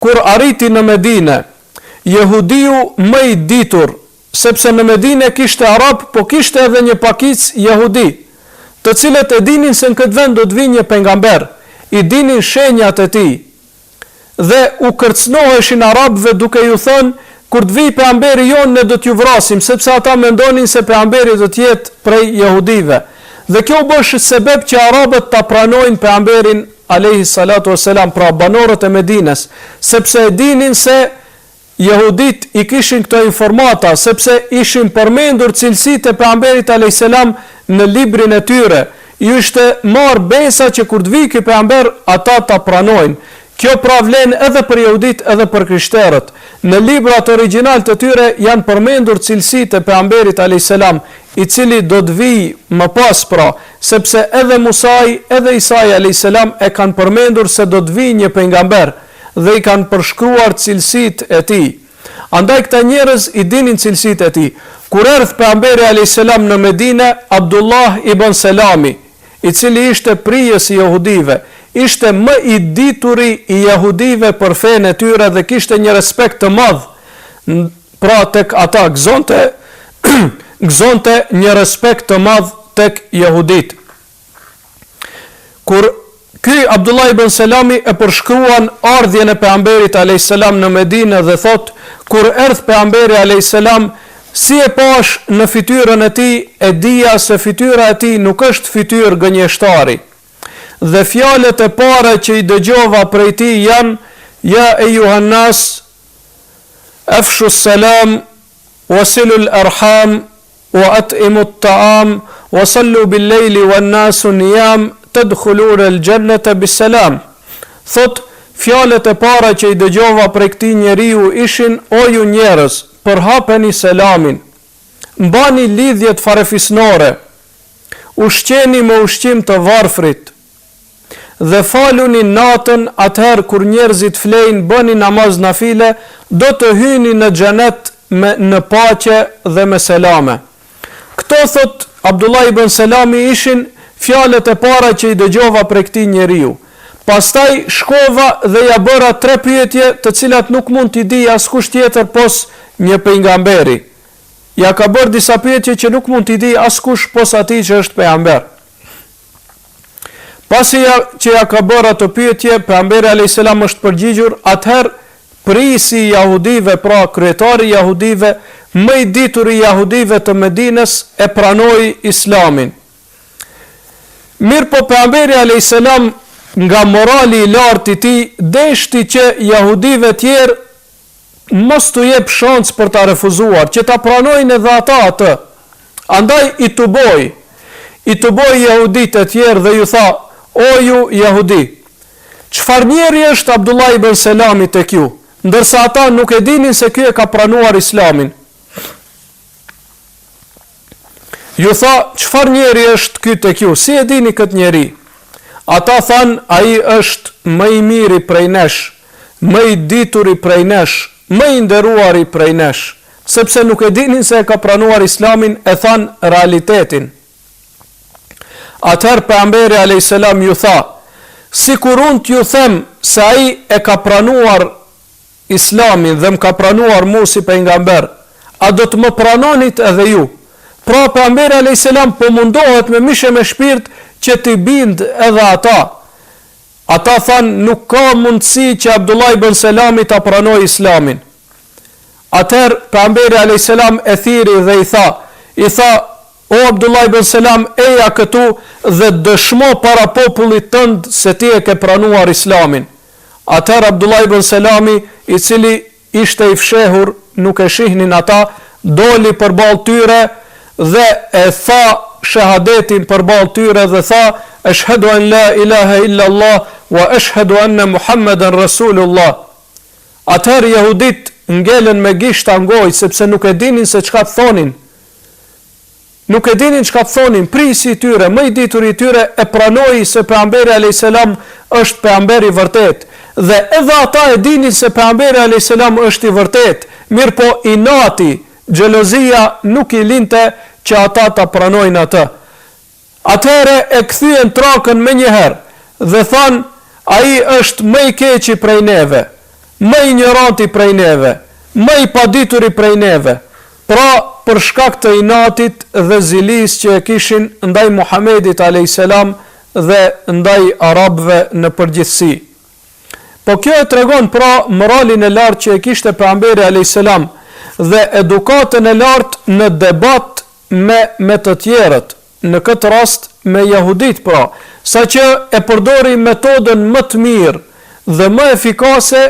kur arriti në Medinë, jehudiu më i ditur, sepse në Medinë kishte arab, po kishte edhe një pakic jehudi, të cilët e dinin se në këtë vend do të vinë një pejgamber, i dinin shenjat e tij, dhe u kërcnoheshin arabëve duke ju thënë, kur të vijë pejgamberi jonë ne do t'ju vrasim, sepse ata mendonin se pejgamberi do të jetë prej jehudive. Dhe kjo u bë sebeb që arabët ta pranojnë pejgamberin alayhi salatu wassalam, pra banorët e Medinës, sepse e dinin se jehudit i kishin këto informata, sepse ishin përmendur cilësitë e pejgamberit alayhi salam në librin e tyre. Ju ishte marrë besa që kur të vijë ky pejgamber ata ta pranojnë. Kjo pra vlen edhe për jehudit edhe për krishterët. Në librat origjinal të tyre janë përmendur cilësitë e pejgamberit alayhis salam, i cili do të vijë më pas pra, sepse edhe Musai edhe Isai alayhis salam e kanë përmendur se do të vijë një pejgamber dhe i kanë përshkruar cilësitë e tij. Andaj këta njerëz i dinin cilësitë e tij. Kur erdhi pejgamberi alayhis salam në Medinë, Abdullah ibn Selami, i cili ishte prijës i jehudive, ishte më i dituri i jehudive për fenë e tyre dhe kishte një respekt të madh, pra tek ata gëzonte një respekt të madh tek jehudit. Kur ky Abdullah ibn Selami e përshkruan ardhjen e pejgamberit alayhis salam në Medinë dhe thot, kur erdhi pejgamberi alayhis salam, si e pash në fytyrën e tij, e dija se fytyra e tij nuk është fytyrë gënjeshtari. Dhe fjalët e para që i dëgjova prej tij janë: ja ejuhan nas, afshu salam, wasilu al-arham, wa at'imu at-ta'am, wa sallu bil-lejli wan-nasu niyam, tadkhuluna al-jannata bis-salam. Thot, fjalët e para që i dëgjova prej këtij njeriu ishin: o ju njerëz, përhapeni selamin, mbani lidhjet farefisnore, ushqeni me ushqim të varfrit, dhe faluni natën atëherë kur njerëzit flejnë, bëni namaz nafile, do të hyni në xhenet në paqe dhe me selame. Këto, thot Abdullah ibn Selami, ishin fjalët e para që i dëgjova prej këtij njeriu. Pastaj shkova dhe ja bëra 3 pyetje të cilat nuk mund t'i di askush tjetër pos një pejgamberi. Ja ka bërë disa pyetje që nuk mund t'i di askush pos atij që është pejgamber. Pasi që ja ka bërë ato pyetje, pejgamberi alayhis salam është përgjigjur, atëherë prisi i jahudive, pra kryetari i jahudive, më i ditur i jahudive të Medinës, e pranoi islamin. Mirë po pejgamberi alayhis salam, nga morali i lartë i tij, deshti që jahudive tjerë mos t'u jep shans për ta refuzuar, që ta pranojnë edhe ata atë. Andaj i tuboi jahudit e tjerë dhe ju tha: o ju jahudi, çfarë njeri është Abdullah ibn Selami tek ju, ndërsa ata nuk e dinin se ky e ka pranuar islamin. Ju tha: çfarë njeri është ky tek ju, si e dini këtë njeri? Ata thanë: ai është më i miri prej nesh, më i dituri prej nesh, më i nderuari prej nesh. Sepse nuk e dinin se e ka pranuar islamin, e thanë realitetin. Atëherë pejgamberi alayhis salam ju tha: sikur unë t'ju them se ai e ka pranuar islamin dhe më ka pranuar mua si pejgamber, a do të më pranonit edhe ju? Pra pejgamberi alayhis salam po mundohet me mishe me shpirt që t'i bind edhe ata. Ata thanë: nuk ka mundësi që Abdullah ibn Selami ta pranoj islamin. Atëherë pejgamberi alayhis salam e thiri dhe i tha: o Abdullah ibn Selam, eja këtu dhe dëshmo para popullit tënd se ti e ke pranuar islamin. Atëherë Abdullah ibn Selami, i cili ishte i fshehur, nuk e shihnin ata, doli përballë tyre dhe e tha shahadetin përballë tyre dhe tha: ashhadu an la ilaha illa Allah wa ashhadu anna Muhammeden Rasulullah. Atëherë jehudit ngelen me gishta ngoj, sepse nuk e dinin se çka të thonin. Nuk e dinin çka të thonin. Prisi i tyre, më i ditur i tyre, e pranoi se pejgamberi alayhis salam është pejgamber i vërtet. Dhe edhe ata e dinin se pejgamberi alayhis salam është i vërtet. Mirë po inati, xhelozia nuk i linte që ata ta pranojnë atë. Atëherë e kthyen trakën më një herë dhe thanë: ai është më i keqi prej neve. më ignoranti prej neve, më i padituri prej neve, pra për shkak të inatit dhe zilis që e kishin ndaj Muhamedit a.s. dhe ndaj arabëve në përgjithësi. Po kjo e tregon pra moralin e lartë që e kishte pejgamberi a.s. dhe edukatën e lartë në debat me të tjerët, në këtë rast me jehudit pra, sa që e përdori metodën më të mirë dhe më efikase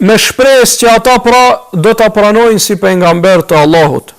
me shpresë që ata pra do ta pranojnë si pejgamber të Allahut.